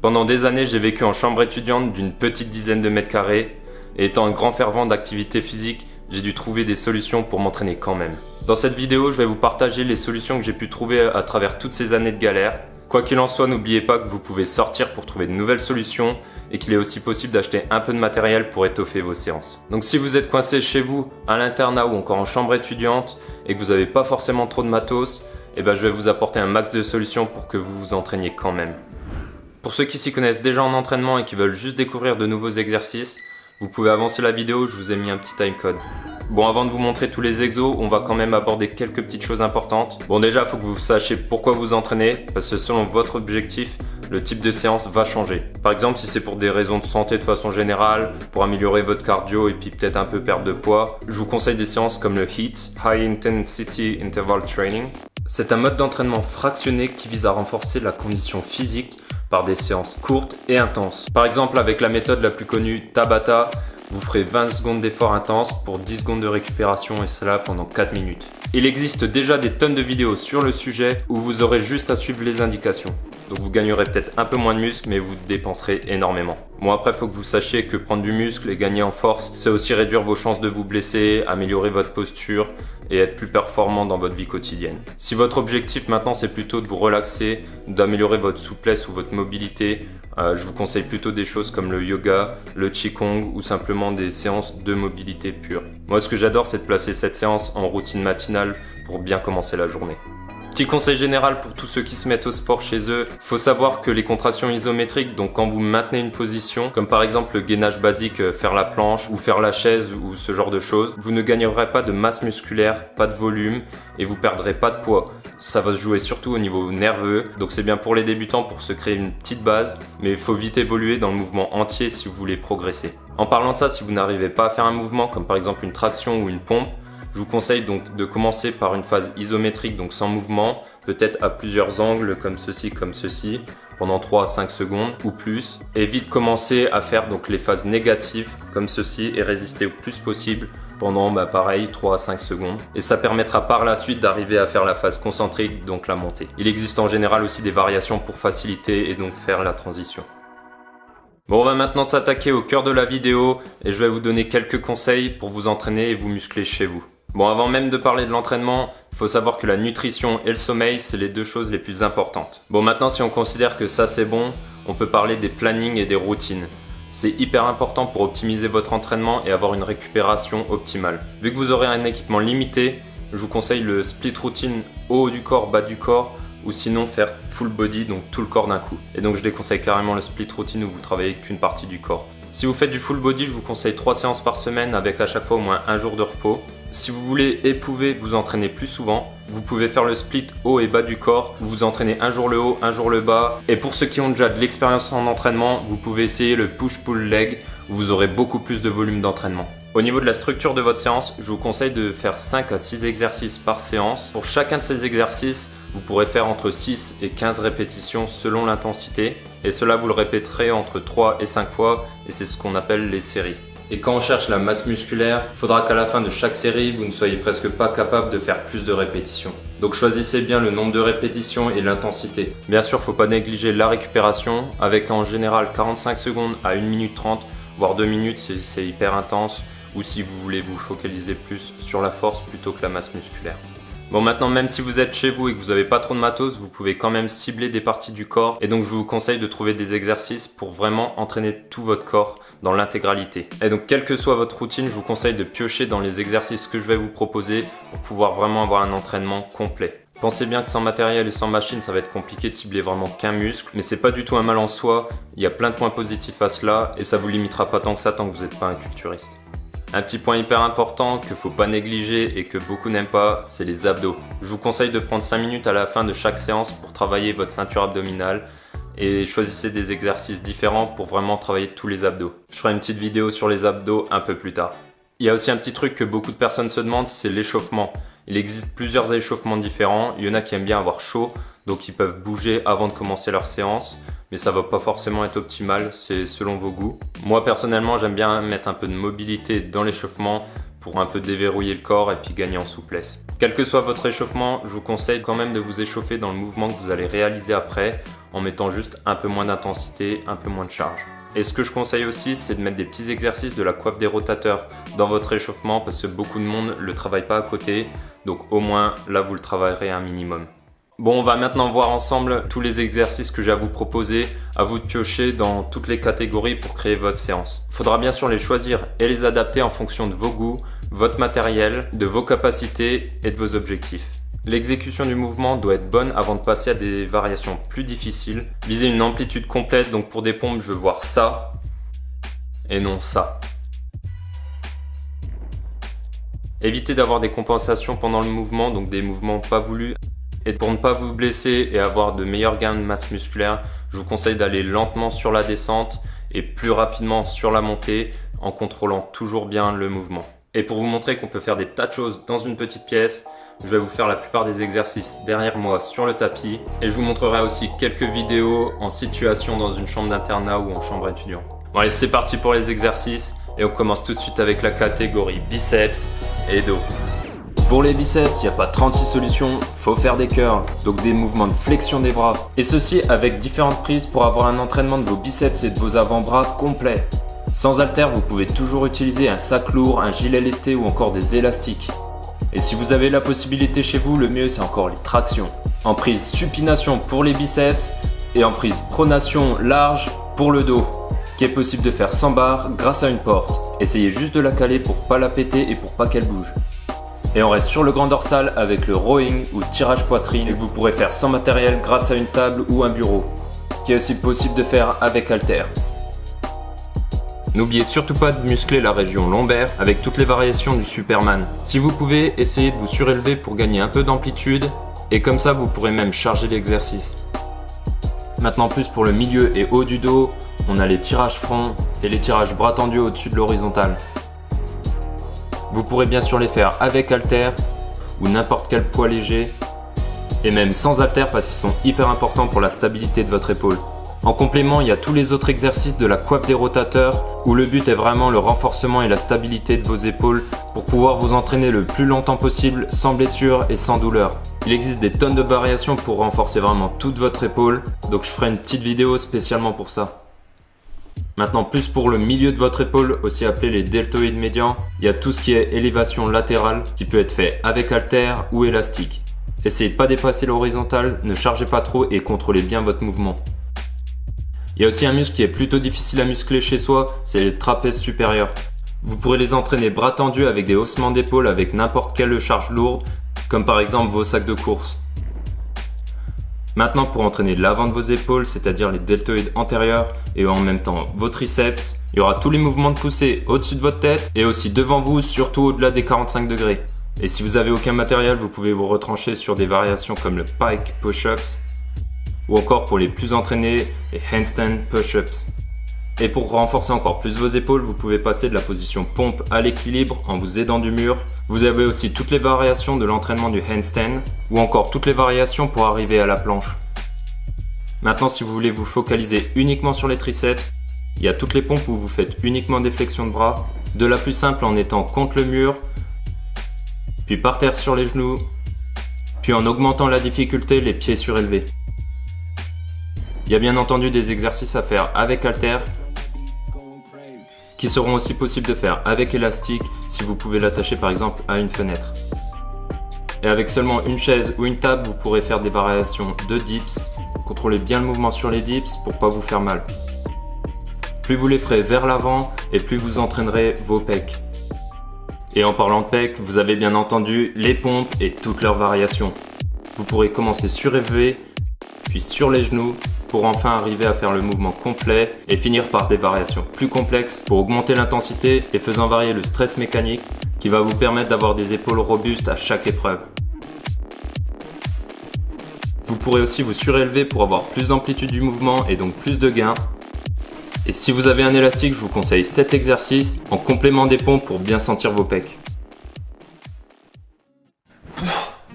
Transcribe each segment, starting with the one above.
Pendant des années, j'ai vécu en chambre étudiante d'une petite dizaine de mètres carrés et étant un grand fervent d'activité physique, j'ai dû trouver des solutions pour m'entraîner quand même. Dans cette vidéo, je vais vous partager les solutions que j'ai pu trouver à travers toutes ces années de galère. Quoi qu'il en soit, n'oubliez pas que vous pouvez sortir pour trouver de nouvelles solutions et qu'il est aussi possible d'acheter un peu de matériel pour étoffer vos séances. Donc si vous êtes coincé chez vous, à l'internat ou encore en chambre étudiante et que vous n'avez pas forcément trop de matos, je vais vous apporter un max de solutions pour que vous vous entraîniez quand même. Pour ceux qui s'y connaissent déjà en entraînement et qui veulent juste découvrir de nouveaux exercices, vous pouvez avancer la vidéo, je vous ai mis un petit timecode. Bon, avant de vous montrer tous les exos, on va quand même aborder quelques petites choses importantes. Bon, déjà, il faut que vous sachiez pourquoi vous entraînez, parce que selon votre objectif, le type de séance va changer. Par exemple, si c'est pour des raisons de santé de façon générale, pour améliorer votre cardio et puis peut-être un peu perdre de poids, je vous conseille des séances comme le HIIT, High Intensity Interval Training. C'est un mode d'entraînement fractionné qui vise à renforcer la condition physique par des séances courtes et intenses. Par exemple, avec la méthode la plus connue, Tabata, vous ferez 20 secondes d'effort intense pour 10 secondes de récupération et cela pendant 4 minutes. Il existe déjà des tonnes de vidéos sur le sujet où vous aurez juste à suivre les indications. Donc vous gagnerez peut-être un peu moins de muscle mais vous dépenserez énormément. Bon, après il faut que vous sachiez que prendre du muscle et gagner en force, c'est aussi réduire vos chances de vous blesser, améliorer votre posture et être plus performant dans votre vie quotidienne. Si votre objectif maintenant c'est plutôt de vous relaxer, d'améliorer votre souplesse ou votre mobilité, je vous conseille plutôt des choses comme le yoga, le qigong ou simplement des séances de mobilité pure. Moi ce que j'adore c'est de placer cette séance en routine matinale pour bien commencer la journée. Petit conseil général pour tous ceux qui se mettent au sport chez eux, faut savoir que les contractions isométriques, donc quand vous maintenez une position, comme par exemple le gainage basique, faire la planche ou faire la chaise ou ce genre de choses, vous ne gagnerez pas de masse musculaire, pas de volume et vous perdrez pas de poids. Ça va se jouer surtout au niveau nerveux, donc c'est bien pour les débutants pour se créer une petite base, mais il faut vite évoluer dans le mouvement entier si vous voulez progresser. En parlant de ça, si vous n'arrivez pas à faire un mouvement comme par exemple une traction ou une pompe, je vous conseille donc de commencer par une phase isométrique, donc sans mouvement, peut-être à plusieurs angles comme ceci, pendant 3 à 5 secondes ou plus. Et vite commencer à faire donc les phases négatives comme ceci et résister au plus possible pendant pareil 3 à 5 secondes. Et ça permettra par la suite d'arriver à faire la phase concentrique, donc la montée. Il existe en général aussi des variations pour faciliter et donc faire la transition. Bon, on va maintenant s'attaquer au cœur de la vidéo et je vais vous donner quelques conseils pour vous entraîner et vous muscler chez vous. Bon, avant même de parler de l'entraînement, il faut savoir que la nutrition et le sommeil, c'est les deux choses les plus importantes. Bon, maintenant, si on considère que ça c'est bon, on peut parler des plannings et des routines. C'est hyper important pour optimiser votre entraînement et avoir une récupération optimale. Vu que vous aurez un équipement limité, je vous conseille le split routine haut du corps, bas du corps, ou sinon faire full body, donc tout le corps d'un coup. Et donc je déconseille carrément le split routine où vous travaillez qu'une partie du corps. Si vous faites du full body, je vous conseille 3 séances par semaine avec à chaque fois au moins un jour de repos. Si vous voulez et pouvez vous entraîner plus souvent, vous pouvez faire le split haut et bas du corps. Vous vous entraînez un jour le haut, un jour le bas. Et pour ceux qui ont déjà de l'expérience en entraînement, vous pouvez essayer le push-pull leg où vous aurez beaucoup plus de volume d'entraînement. Au niveau de la structure de votre séance, je vous conseille de faire 5 à 6 exercices par séance. Pour chacun de ces exercices, vous pourrez faire entre 6 et 15 répétitions selon l'intensité. Et cela, vous le répéterez entre 3 et 5 fois et c'est ce qu'on appelle les séries. Et quand on cherche la masse musculaire, il faudra qu'à la fin de chaque série, vous ne soyez presque pas capable de faire plus de répétitions. Donc choisissez bien le nombre de répétitions et l'intensité. Bien sûr, il ne faut pas négliger la récupération, avec en général 45 secondes à 1 minute 30, voire 2 minutes, c'est hyper intense, ou si vous voulez vous focaliser plus sur la force plutôt que la masse musculaire. Bon, maintenant, même si vous êtes chez vous et que vous n'avez pas trop de matos, vous pouvez quand même cibler des parties du corps. Et donc, je vous conseille de trouver des exercices pour vraiment entraîner tout votre corps dans l'intégralité. Et donc, quelle que soit votre routine, je vous conseille de piocher dans les exercices que je vais vous proposer pour pouvoir vraiment avoir un entraînement complet. Pensez bien que sans matériel et sans machine, ça va être compliqué de cibler vraiment qu'un muscle. Mais c'est pas du tout un mal en soi. Il y a plein de points positifs à cela et ça vous limitera pas tant que ça tant que vous n'êtes pas un culturiste. Un petit point hyper important qu'il ne faut pas négliger et que beaucoup n'aiment pas, c'est les abdos. Je vous conseille de prendre 5 minutes à la fin de chaque séance pour travailler votre ceinture abdominale et choisissez des exercices différents pour vraiment travailler tous les abdos. Je ferai une petite vidéo sur les abdos un peu plus tard. Il y a aussi un petit truc que beaucoup de personnes se demandent, c'est l'échauffement. Il existe plusieurs échauffements différents. Il y en a qui aiment bien avoir chaud, donc ils peuvent bouger avant de commencer leur séance. Mais ça va pas forcément être optimal, c'est selon vos goûts. Moi personnellement, j'aime bien mettre un peu de mobilité dans l'échauffement pour un peu déverrouiller le corps et puis gagner en souplesse. Quel que soit votre échauffement, je vous conseille quand même de vous échauffer dans le mouvement que vous allez réaliser après, en mettant juste un peu moins d'intensité, un peu moins de charge. Et ce que je conseille aussi, c'est de mettre des petits exercices de la coiffe des rotateurs dans votre échauffement parce que beaucoup de monde ne le travaille pas à côté. Donc au moins, là, vous le travaillerez un minimum. Bon, on va maintenant voir ensemble tous les exercices que j'ai à vous proposer. À vous de piocher dans toutes les catégories pour créer votre séance. Il faudra bien sûr les choisir et les adapter en fonction de vos goûts, votre matériel, de vos capacités et de vos objectifs. L'exécution du mouvement doit être bonne avant de passer à des variations plus difficiles. Visez une amplitude complète, donc pour des pompes, je veux voir ça et non ça. Évitez d'avoir des compensations pendant le mouvement, donc des mouvements pas voulus. Et pour ne pas vous blesser et avoir de meilleurs gains de masse musculaire, je vous conseille d'aller lentement sur la descente et plus rapidement sur la montée en contrôlant toujours bien le mouvement. Et pour vous montrer qu'on peut faire des tas de choses dans une petite pièce, je vais vous faire la plupart des exercices derrière moi sur le tapis et je vous montrerai aussi quelques vidéos en situation dans une chambre d'internat ou en chambre étudiante. Bon allez, c'est parti pour les exercices et on commence tout de suite avec la catégorie biceps et dos. Pour les biceps, il n'y a pas 36 solutions, faut faire des curls, donc des mouvements de flexion des bras. Et ceci avec différentes prises pour avoir un entraînement de vos biceps et de vos avant-bras complet. Sans haltères, vous pouvez toujours utiliser un sac lourd, un gilet lesté ou encore des élastiques. Et si vous avez la possibilité chez vous, le mieux c'est encore les tractions. En prise supination pour les biceps et en prise pronation large pour le dos, qui est possible de faire sans barre grâce à une porte. Essayez juste de la caler pour pas la péter et pour pas qu'elle bouge. Et on reste sur le grand dorsal avec le rowing ou tirage poitrine que vous pourrez faire sans matériel grâce à une table ou un bureau, qui est aussi possible de faire avec haltères. N'oubliez surtout pas de muscler la région lombaire avec toutes les variations du Superman. Si vous pouvez, essayez de vous surélever pour gagner un peu d'amplitude et comme ça vous pourrez même charger l'exercice. Maintenant plus pour le milieu et haut du dos, on a les tirages front et les tirages bras tendus au-dessus de l'horizontale. Vous pourrez bien sûr les faire avec haltères ou n'importe quel poids léger et même sans haltères parce qu'ils sont hyper importants pour la stabilité de votre épaule. En complément, il y a tous les autres exercices de la coiffe des rotateurs où le but est vraiment le renforcement et la stabilité de vos épaules pour pouvoir vous entraîner le plus longtemps possible sans blessure et sans douleur. Il existe des tonnes de variations pour renforcer vraiment toute votre épaule, donc je ferai une petite vidéo spécialement pour ça. Maintenant, plus pour le milieu de votre épaule, aussi appelé les deltoïdes médians, il y a tout ce qui est élévation latérale qui peut être fait avec haltères ou élastique. Essayez de ne pas dépasser l'horizontale, ne chargez pas trop et contrôlez bien votre mouvement. Il y a aussi un muscle qui est plutôt difficile à muscler chez soi, c'est les trapèzes supérieurs. Vous pourrez les entraîner bras tendus avec des haussements d'épaule avec n'importe quelle charge lourde, comme par exemple vos sacs de course. Maintenant pour entraîner l'avant de vos épaules, c'est-à-dire les deltoïdes antérieurs et en même temps vos triceps, il y aura tous les mouvements de poussée au-dessus de votre tête et aussi devant vous, surtout au-delà des 45 degrés. Et si vous avez aucun matériel, vous pouvez vous retrancher sur des variations comme le pike push-ups, ou encore pour les plus entraînés, les handstand push-ups. Et pour renforcer encore plus vos épaules, vous pouvez passer de la position pompe à l'équilibre en vous aidant du mur. Vous avez aussi toutes les variations de l'entraînement du handstand, ou encore toutes les variations pour arriver à la planche. Maintenant, si vous voulez vous focaliser uniquement sur les triceps, il y a toutes les pompes où vous faites uniquement des flexions de bras, de la plus simple en étant contre le mur, puis par terre sur les genoux, puis en augmentant la difficulté, les pieds surélevés. Il y a bien entendu des exercices à faire avec haltères qui seront aussi possibles de faire avec élastique si vous pouvez l'attacher par exemple à une fenêtre. Et avec seulement une chaise ou une table, vous pourrez faire des variations de dips. Contrôlez bien le mouvement sur les dips pour pas vous faire mal. Plus vous les ferez vers l'avant et plus vous entraînerez vos pecs. Et en parlant de pecs, vous avez bien entendu les pompes et toutes leurs variations. Vous pourrez commencer surélevé, puis sur les genoux, pour enfin arriver à faire le mouvement complet et finir par des variations plus complexes pour augmenter l'intensité et faisant varier le stress mécanique qui va vous permettre d'avoir des épaules robustes à chaque épreuve. Vous pourrez aussi vous surélever pour avoir plus d'amplitude du mouvement et donc plus de gains. Et si vous avez un élastique, je vous conseille cet exercice en complément des pompes pour bien sentir vos pecs.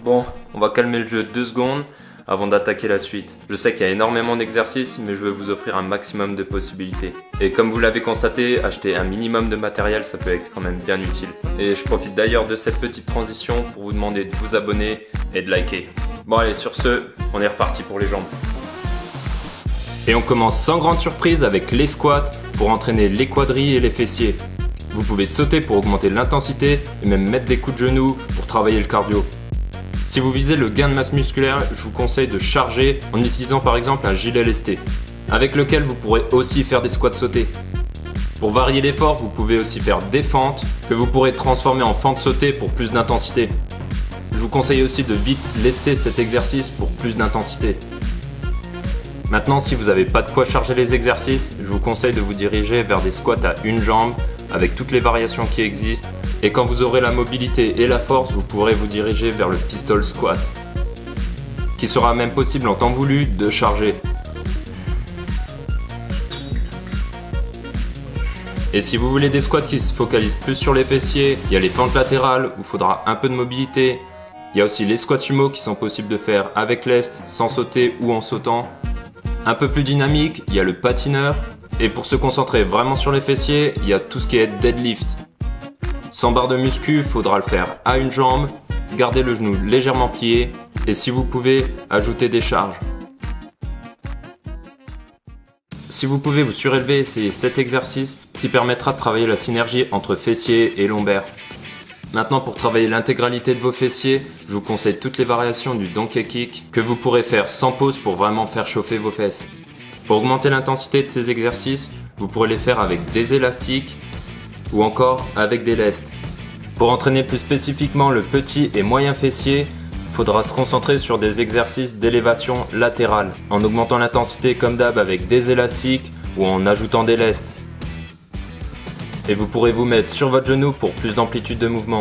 Bon, on va calmer le jeu 2 secondes avant d'attaquer la suite. Je sais qu'il y a énormément d'exercices, mais je veux vous offrir un maximum de possibilités. Et comme vous l'avez constaté, acheter un minimum de matériel, ça peut être quand même bien utile. Et je profite d'ailleurs de cette petite transition pour vous demander de vous abonner et de liker. Bon allez, sur ce, on est reparti pour les jambes. Et on commence sans grande surprise avec les squats pour entraîner les quadris et les fessiers. Vous pouvez sauter pour augmenter l'intensité et même mettre des coups de genoux pour travailler le cardio. Si vous visez le gain de masse musculaire, je vous conseille de charger en utilisant par exemple un gilet lesté, avec lequel vous pourrez aussi faire des squats sautés. Pour varier l'effort, vous pouvez aussi faire des fentes que vous pourrez transformer en fentes sautées pour plus d'intensité. Je vous conseille aussi de vite lester cet exercice pour plus d'intensité. Maintenant, si vous n'avez pas de quoi charger les exercices, je vous conseille de vous diriger vers des squats à une jambe avec toutes les variations qui existent. Et quand vous aurez la mobilité et la force, vous pourrez vous diriger vers le pistol squat, qui sera même possible en temps voulu de charger. Et si vous voulez des squats qui se focalisent plus sur les fessiers, il y a les fentes latérales où il faudra un peu de mobilité. Il y a aussi les squats sumo qui sont possibles de faire avec lest, sans sauter ou en sautant. Un peu plus dynamique, il y a le patineur. Et pour se concentrer vraiment sur les fessiers, il y a tout ce qui est deadlift. Sans barre de muscu, il faudra le faire à une jambe, garder le genou légèrement plié et si vous pouvez, ajouter des charges. Si vous pouvez vous surélever, essayez cet exercice qui permettra de travailler la synergie entre fessiers et lombaires. Maintenant, pour travailler l'intégralité de vos fessiers, je vous conseille toutes les variations du donkey kick que vous pourrez faire sans pause pour vraiment faire chauffer vos fesses. Pour augmenter l'intensité de ces exercices, vous pourrez les faire avec des élastiques ou encore avec des lestes. Pour entraîner plus spécifiquement le petit et moyen fessier, il faudra se concentrer sur des exercices d'élévation latérale, en augmentant l'intensité comme d'hab avec des élastiques ou en ajoutant des lestes. Et vous pourrez vous mettre sur votre genou pour plus d'amplitude de mouvement.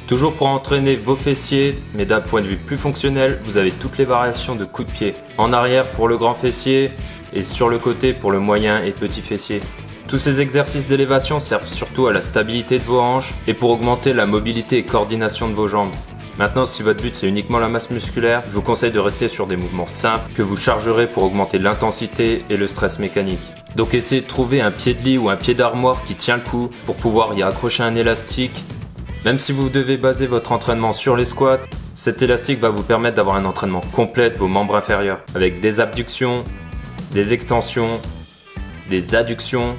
Toujours pour entraîner vos fessiers, mais d'un point de vue plus fonctionnel, vous avez toutes les variations de coups de pied. En arrière pour le grand fessier et sur le côté pour le moyen et petit fessier. Tous ces exercices d'élévation servent surtout à la stabilité de vos hanches et pour augmenter la mobilité et coordination de vos jambes. Maintenant, si votre but c'est uniquement la masse musculaire, je vous conseille de rester sur des mouvements simples que vous chargerez pour augmenter l'intensité et le stress mécanique. Donc essayez de trouver un pied de lit ou un pied d'armoire qui tient le coup pour pouvoir y accrocher un élastique. Même si vous devez baser votre entraînement sur les squats, cet élastique va vous permettre d'avoir un entraînement complet de vos membres inférieurs avec des abductions, des extensions, des adductions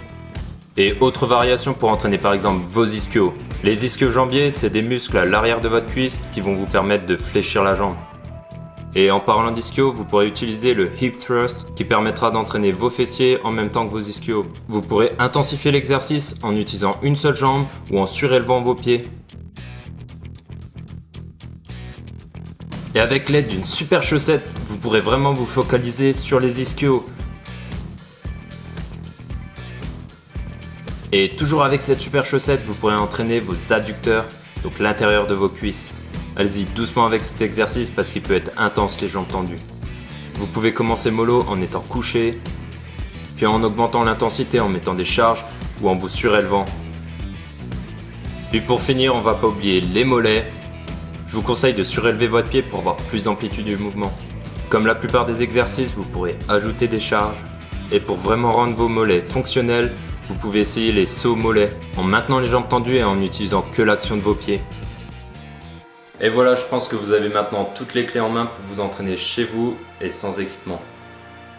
et autres variations pour entraîner par exemple vos ischios. Les ischio-jambiers, c'est des muscles à l'arrière de votre cuisse qui vont vous permettre de fléchir la jambe. Et en parlant d'ischio, vous pourrez utiliser le hip thrust qui permettra d'entraîner vos fessiers en même temps que vos ischios. Vous pourrez intensifier l'exercice en utilisant une seule jambe ou en surélevant vos pieds. Et avec l'aide d'une super chaussette, vous pourrez vraiment vous focaliser sur les ischios. Et toujours avec cette super chaussette, vous pourrez entraîner vos adducteurs, donc l'intérieur de vos cuisses. Allez-y doucement avec cet exercice parce qu'il peut être intense les jambes tendues. Vous pouvez commencer mollo en étant couché, puis en augmentant l'intensité en mettant des charges ou en vous surélevant. Puis pour finir, on va pas oublier les mollets. Je vous conseille de surélever votre pied pour avoir plus d'amplitude du mouvement. Comme la plupart des exercices, vous pourrez ajouter des charges. Et pour vraiment rendre vos mollets fonctionnels, vous pouvez essayer les sauts mollets en maintenant les jambes tendues et en n'utilisant que l'action de vos pieds. Et voilà, je pense que vous avez maintenant toutes les clés en main pour vous entraîner chez vous et sans équipement.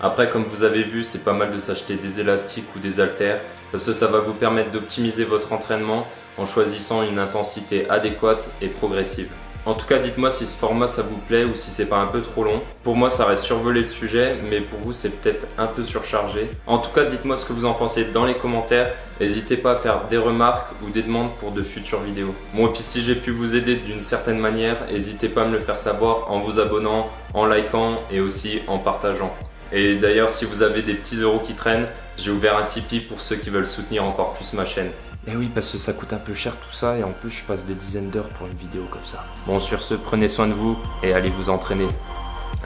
Après, comme vous avez vu, c'est pas mal de s'acheter des élastiques ou des haltères parce que ça va vous permettre d'optimiser votre entraînement en choisissant une intensité adéquate et progressive. En tout cas, dites-moi si ce format ça vous plaît ou si c'est pas un peu trop long. Pour moi, ça reste survolé le sujet, mais pour vous, c'est peut-être un peu surchargé. En tout cas, dites-moi ce que vous en pensez dans les commentaires. N'hésitez pas à faire des remarques ou des demandes pour de futures vidéos. Bon, et puis si j'ai pu vous aider d'une certaine manière, n'hésitez pas à me le faire savoir en vous abonnant, en likant et aussi en partageant. Et d'ailleurs, si vous avez des petits euros qui traînent, j'ai ouvert un Tipeee pour ceux qui veulent soutenir encore plus ma chaîne. Et oui, parce que ça coûte un peu cher tout ça et en plus je passe des dizaines d'heures pour une vidéo comme ça. Bon, sur ce, prenez soin de vous et allez vous entraîner.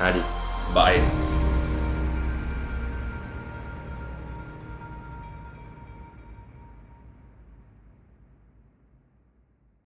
Allez, bye.